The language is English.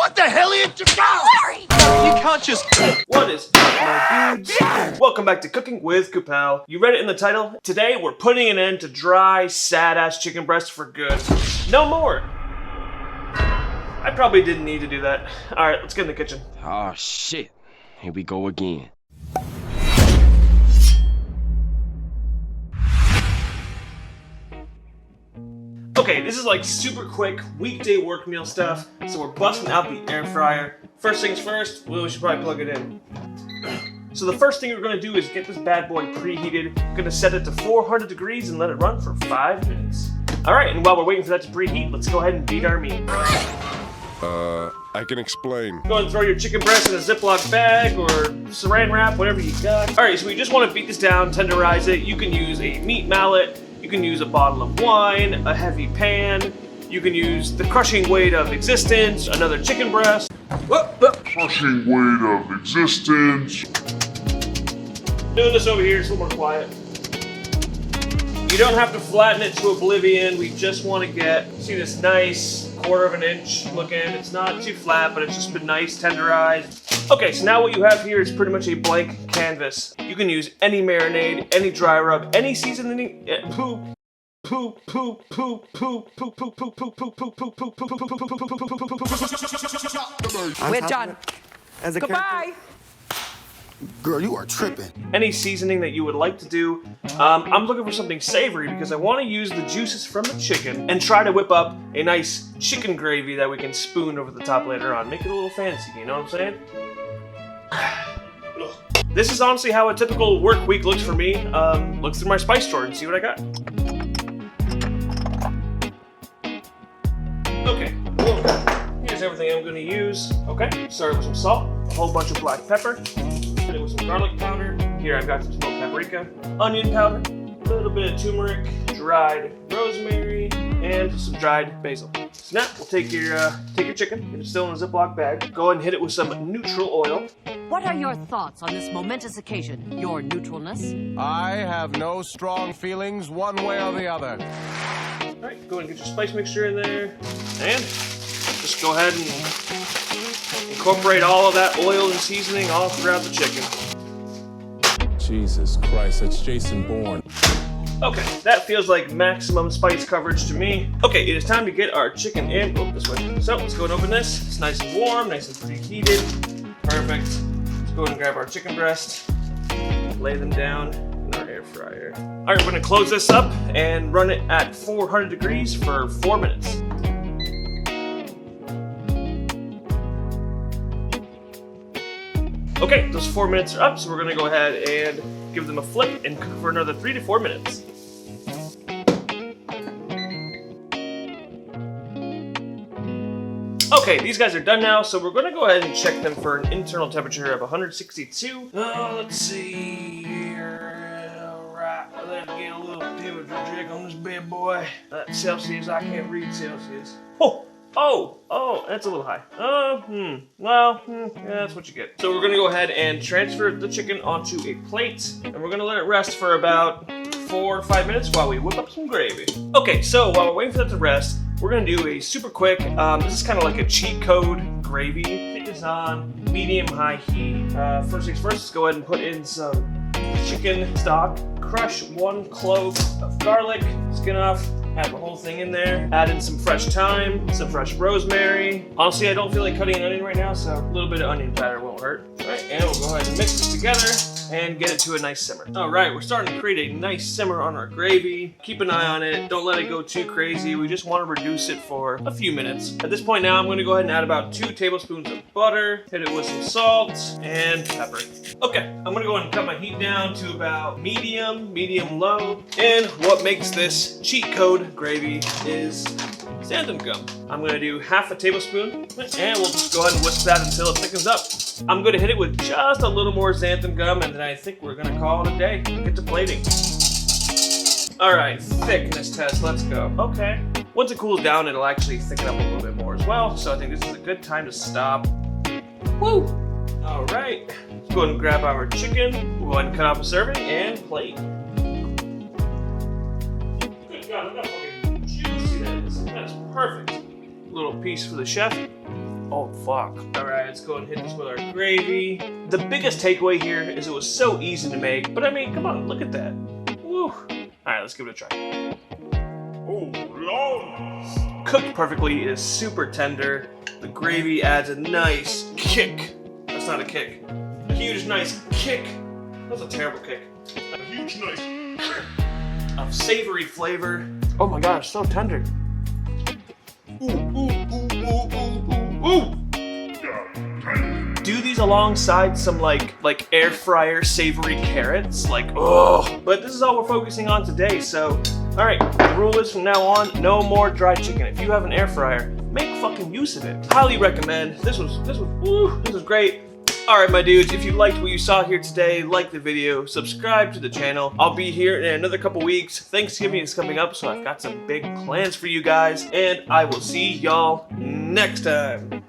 What the hell is your Larry! You can't just... What is up, my dudes? Welcome back to Cooking with Kupal. You read it in the title. Today, we're putting an end to dry, sad-ass chicken breasts for good. No more. I probably didn't need to do that. Alright, let's get in the kitchen. Oh, shit. Here we go again. Okay, this is like super quick weekday work meal stuff, so we're busting out the air fryer. First things first, well, we should probably plug it in. So the first thing we're gonna do is get this bad boy preheated. We're gonna set it to 400 degrees and let it run for 5 minutes. All right, and while we're waiting for that to preheat, let's go ahead and beat our meat. I can explain. Go and throw your chicken breast in a Ziploc bag or saran wrap, whatever you got. All right, so we just want to beat this down, tenderize it. You can use a meat mallet. You can use a bottle of wine, a heavy pan. You can use the crushing weight of existence, another chicken breast. Crushing weight of existence. Doing this over here, it's a little more quiet. You don't have to flatten it to oblivion. We just want to get, see this nice 1/4 of an inch looking. It's not too flat, but it's just been nice, tenderized. Okay, so now what you have here is pretty much a blank canvas. You can use any marinade, any dry rub, any seasoning. We're done. Goodbye. Girl, you are tripping. Any seasoning that you would like to do. I'm looking for something savory because I want to use the juices from the chicken and try to whip up a nice chicken gravy that we can spoon over the top later on. Make it a little fancy, you know what I'm saying? This is honestly how a typical work week looks for me. Look through my spice drawer and see what I got. Okay, here's everything I'm going to use. Okay, start with some salt, a whole bunch of black pepper. Hit it with some garlic powder. Here I've got some smoked paprika, onion powder, a little bit of turmeric, dried rosemary, and some dried basil. So now we'll take your chicken, it's still in a Ziploc bag. Go ahead and hit it with some neutral oil. What are your thoughts on this momentous occasion? Your neutralness? I have no strong feelings one way or the other. All right, go ahead and get your spice mixture in there, and just go ahead and incorporate all of that oil and seasoning all throughout the chicken. Jesus Christ, that's Jason Bourne. Okay, that feels like maximum spice coverage to me. Okay, it is time to get our chicken in. Oh, this way. So let's go and open this. It's nice and warm, nice and preheated. Perfect. Let's go ahead and grab our chicken breast, lay them down in our air fryer. All right, we're gonna close this up and run it at 400 degrees for 4 minutes. Okay, those 4 minutes are up, so we're gonna go ahead and give them a flip and cook for another 3 to 4 minutes. Okay, these guys are done now, so we're gonna go ahead and check them for an internal temperature of 162. Let's see here. Alright, let's get a little temperature check on this bad boy. Celsius, I can't read Celsius. Oh, that's a little high. Yeah, that's what you get. So we're gonna go ahead and transfer the chicken onto a plate, and we're gonna let it rest for about 4 or 5 minutes while we whip up some gravy. Okay, so while we're waiting for that to rest, we're gonna do a super quick, this is kind of like a cheat code gravy. Put this on medium-high heat. First things first, let's go ahead and put in some chicken stock. Crush 1 clove of garlic, skin off. Add the whole thing in there. Add in some fresh thyme, some fresh rosemary. Honestly, I don't feel like cutting an onion right now, so a little bit of onion powder won't hurt. All right, and we'll go ahead and mix this together and get it to a nice simmer. All right, we're starting to create a nice simmer on our gravy. Keep an eye on it. Don't let it go too crazy. We just want to reduce it for a few minutes. At this point now, I'm going to go ahead and add about 2 tablespoons of butter. Hit it with some salt and pepper. Okay, I'm going to go ahead and cut my heat down to about medium low. And what makes this cheat code gravy is xanthan gum. I'm gonna do half a tablespoon, and we'll just go ahead and whisk that until it thickens up. I'm gonna hit it with just a little more xanthan gum, and then I think we're gonna call it a day. Get to plating. All right, thickness test, let's go. Okay. Once it cools down, it'll actually thicken up a little bit more as well, so I think this is a good time to stop. Woo! All right, let's go ahead and grab our chicken. We'll go ahead and cut off a serving and plate. Good God, look how fucking juicy that is. That's perfect. Little piece for the chef. Oh, fuck. All right, let's go and hit this with our gravy. The biggest takeaway here is it was so easy to make, but I mean, come on, look at that. Woo. All right, let's give it a try. Oh, Lord. Cooked perfectly, it is super tender. The gravy adds a nice kick. That's not a kick. A huge, nice kick. That's a terrible kick. A huge nice. Of savory flavor. Oh my gosh, so tender. Ooh, ooh, ooh, ooh, ooh, ooh, ooh. Do these alongside some like air fryer savory carrots, like oh. But this is all we're focusing on today. So, all right, the rule is from now on, no more dry chicken. If you have an air fryer, make fucking use of it. Highly recommend. This was great. Alright my dudes, if you liked what you saw here today, like the video, subscribe to the channel. I'll be here in another couple weeks. Thanksgiving is coming up, so I've got some big plans for you guys, and I will see y'all next time.